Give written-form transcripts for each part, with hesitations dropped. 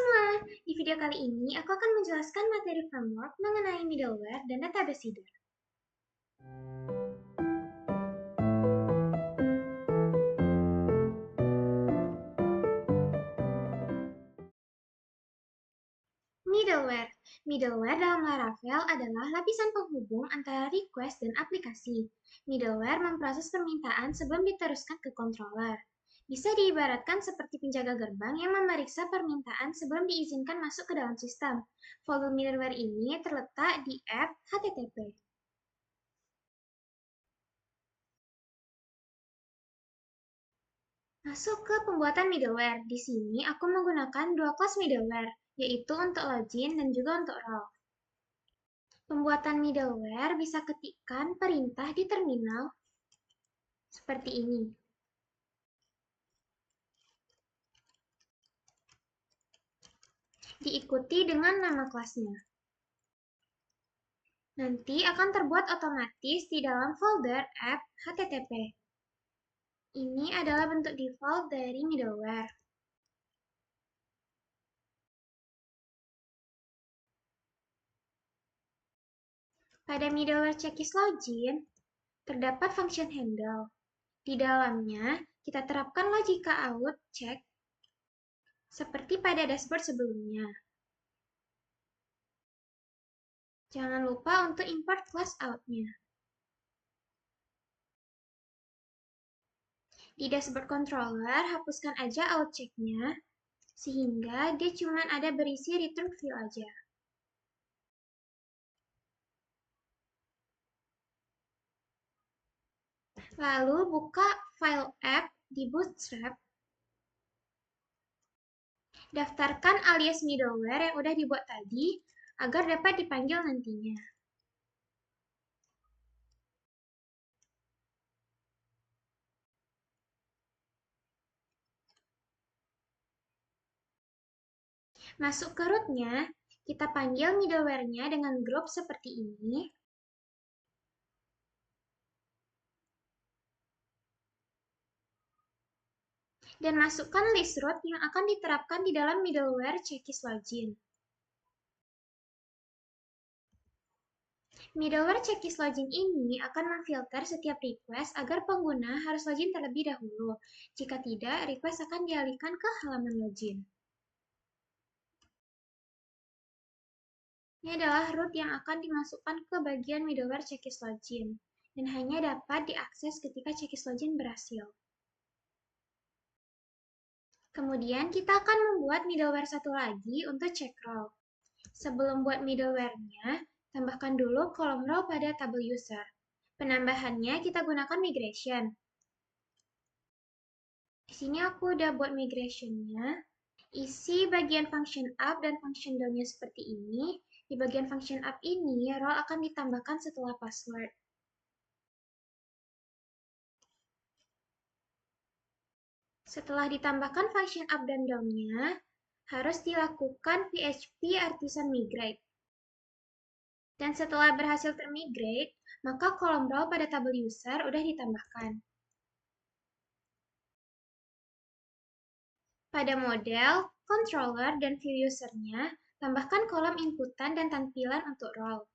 semua, di video kali ini aku akan menjelaskan materi framework mengenai middleware dan database header. Middleware. Middleware dalam Laravel adalah lapisan penghubung antara request dan aplikasi. Middleware memproses permintaan sebelum diteruskan ke controller. Bisa diibaratkan seperti penjaga gerbang yang memeriksa permintaan sebelum diizinkan masuk ke dalam sistem. Volume middleware ini terletak di app HTTP. Masuk ke pembuatan middleware. Di sini aku menggunakan dua kelas middleware, yaitu untuk login dan juga untuk role. Pembuatan middleware bisa ketikkan perintah di terminal seperti ini. Diikuti dengan nama kelasnya. Nanti akan terbuat otomatis di dalam folder app HTTP. Ini adalah bentuk default dari middleware. Pada middleware checklist login, terdapat function handle. Di dalamnya, kita terapkan logika out check seperti pada dashboard sebelumnya. Jangan lupa untuk import class out-nya. Di dashboard controller, hapuskan aja out check-nya, sehingga dia cuma ada berisi return view aja. Lalu buka file app di Bootstrap. Daftarkan alias middleware yang udah dibuat tadi, agar dapat dipanggil nantinya. Masuk ke root-nya, kita panggil middleware-nya dengan group seperti ini. Dan masukkan list root yang akan diterapkan di dalam middleware checklist login. Middleware checklist login ini akan memfilter setiap request agar pengguna harus login terlebih dahulu. Jika tidak, request akan dialihkan ke halaman login. Ini adalah root yang akan dimasukkan ke bagian middleware checklist login, dan hanya dapat diakses ketika checklist login berhasil. Kemudian kita akan membuat middleware satu lagi untuk check role. Sebelum buat middleware-nya, tambahkan dulu kolom role pada tabel user. Penambahannya kita gunakan migration. Di sini aku udah buat migration-nya. Isi bagian function up dan function down-nya seperti ini. Di bagian function up ini, role akan ditambahkan setelah password. Setelah ditambahkan function up dan down-nya, harus dilakukan PHP artisan migrate. Dan setelah berhasil termigrate, maka kolom role pada tabel user udah ditambahkan. Pada model, controller, dan view user-nya, tambahkan kolom inputan dan tampilan untuk role.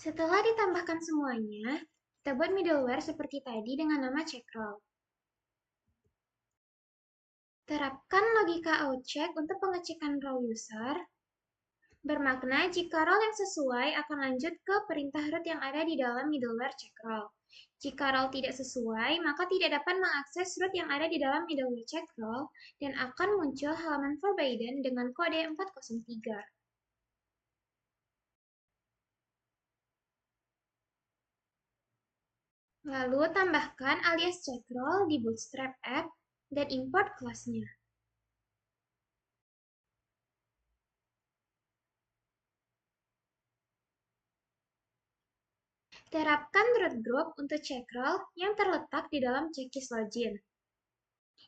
Setelah ditambahkan semuanya, kita buat middleware seperti tadi dengan nama checkrole. Terapkan logika outcheck untuk pengecekan role user. Bermakna jika role yang sesuai akan lanjut ke perintah root yang ada di dalam middleware check role. Jika role tidak sesuai, maka tidak dapat mengakses root yang ada di dalam middleware check role dan akan muncul halaman forbidden dengan kode 403. Lalu tambahkan alias check role di Bootstrap app dan import kelasnya. Terapkan root group untuk check role yang terletak di dalam checklist login.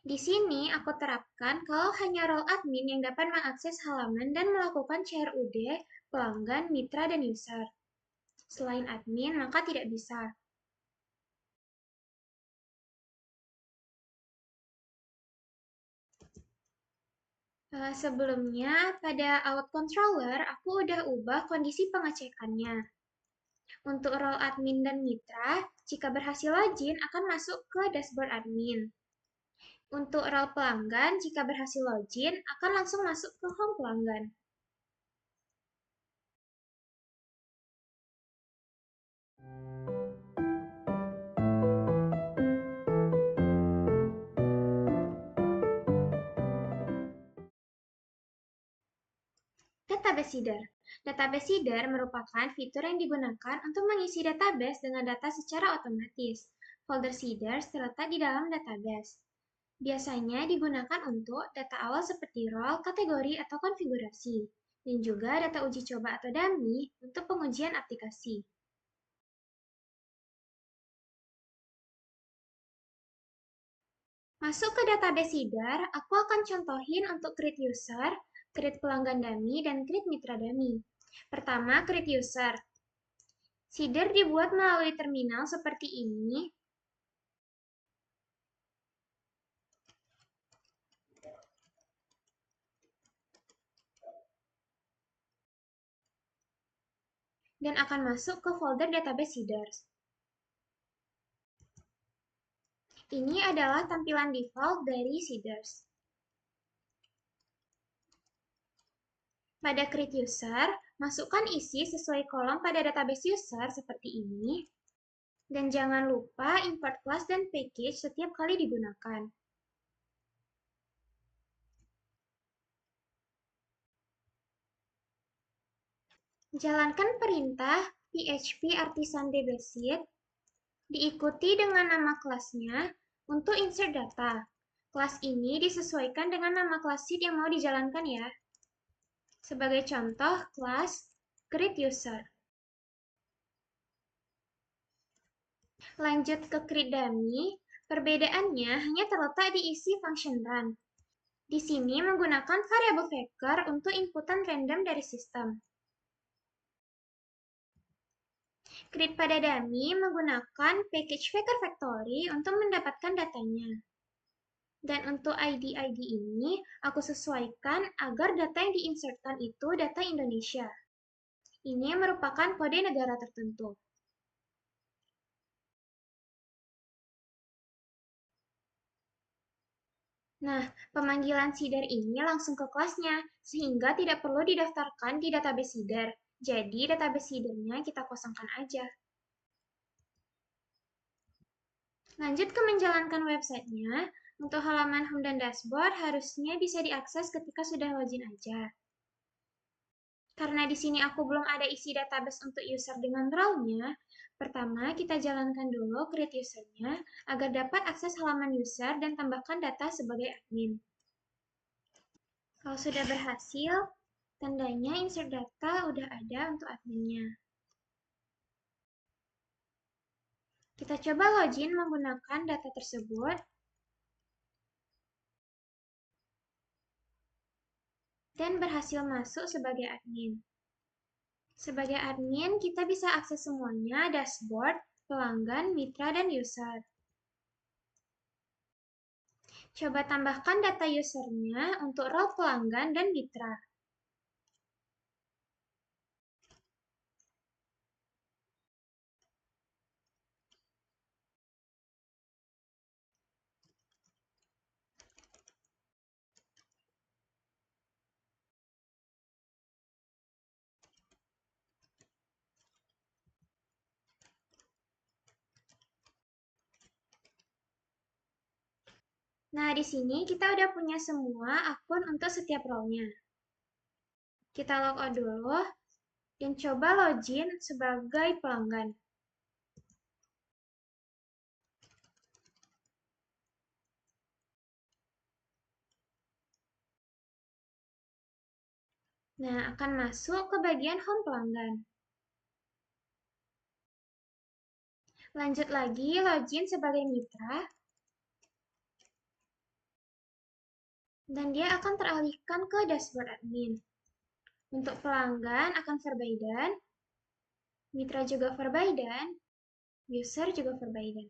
Di sini aku terapkan kalau hanya role admin yang dapat mengakses halaman dan melakukan CRUD, pelanggan, mitra, dan user. Selain admin, maka tidak bisa. Sebelumnya, pada out controller, aku udah ubah kondisi pengecekannya. Untuk role admin dan mitra, jika berhasil login akan masuk ke dashboard admin. Untuk role pelanggan, jika berhasil login, akan langsung masuk ke home pelanggan. Database Seeder. Database Seeder merupakan fitur yang digunakan untuk mengisi database dengan data secara otomatis. Folder seeders terletak di dalam database. Biasanya digunakan untuk data awal seperti role, kategori, atau konfigurasi, dan juga data uji coba atau dummy untuk pengujian aplikasi. Masuk ke database Seeder, aku akan contohin untuk create user, create pelanggan dummy, dan create mitra dummy. Pertama, create user. Seeder dibuat melalui terminal seperti ini, dan akan masuk ke folder database seeders. Ini adalah tampilan default dari seeders. Pada create user, masukkan isi sesuai kolom pada database user seperti ini, dan jangan lupa import class dan package setiap kali digunakan. Jalankan perintah php artisan dbseed diikuti dengan nama kelasnya untuk insert data. Kelas ini disesuaikan dengan nama kelas seed yang mau dijalankan ya. Sebagai contoh, kelas create user. Lanjut ke create dummy, perbedaannya hanya terletak di isi function run. Di sini menggunakan variabel factor untuk inputan random dari sistem. Create pada dummy menggunakan package factor factory untuk mendapatkan datanya. Dan untuk ID-ID ini, aku sesuaikan agar data yang diinsertkan itu data Indonesia. Ini merupakan kode negara tertentu. Nah, pemanggilan seeder ini langsung ke kelasnya, sehingga tidak perlu didaftarkan di database seeder. Jadi, database seedernya kita kosongkan aja. Lanjut ke menjalankan websitenya. Untuk halaman home dan dashboard harusnya bisa diakses ketika sudah login aja. Karena di sini aku belum ada isi database untuk user dengan role-nya, pertama kita jalankan dulu create user-nya agar dapat akses halaman user dan tambahkan data sebagai admin. Kalau sudah berhasil, tandanya insert data udah ada untuk adminnya. Kita coba login menggunakan data tersebut. Dan berhasil masuk sebagai admin. Sebagai admin, kita bisa akses semuanya, dashboard, pelanggan, mitra, dan user. Coba tambahkan data usernya untuk role pelanggan dan mitra. Nah, di sini kita udah punya semua akun untuk setiap role-nya. Kita logout dulu dan coba login sebagai pelanggan. Nah, akan masuk ke bagian home pelanggan. Lanjut lagi, login sebagai mitra. Dan dia akan teralihkan ke dashboard admin. Untuk pelanggan akan verbaidan, mitra juga verbaidan, user juga verbaidan.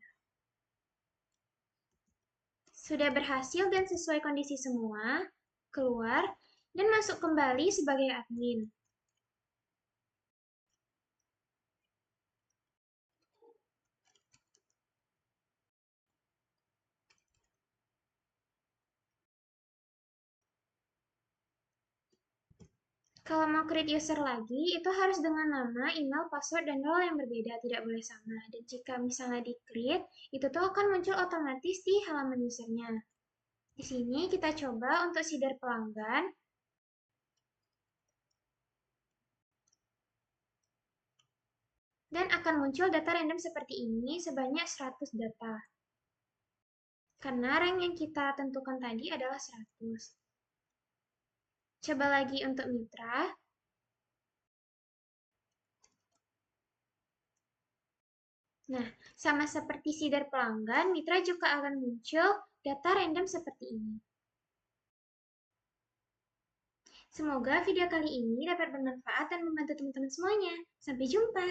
Sudah berhasil dan sesuai kondisi semua, keluar, dan masuk kembali sebagai admin. Kalau mau create user lagi, itu harus dengan nama, email, password, dan role yang berbeda, tidak boleh sama. Dan jika misalnya di-create, itu tuh akan muncul otomatis di halaman usernya. Di sini kita coba untuk seeder pelanggan. Dan akan muncul data random seperti ini sebanyak 100 data. Karena rank yang kita tentukan tadi adalah 100. Coba lagi untuk mitra. Nah, sama seperti seeder pelanggan, mitra juga akan muncul data random seperti ini. Semoga video kali ini dapat bermanfaat dan membantu teman-teman semuanya. Sampai jumpa!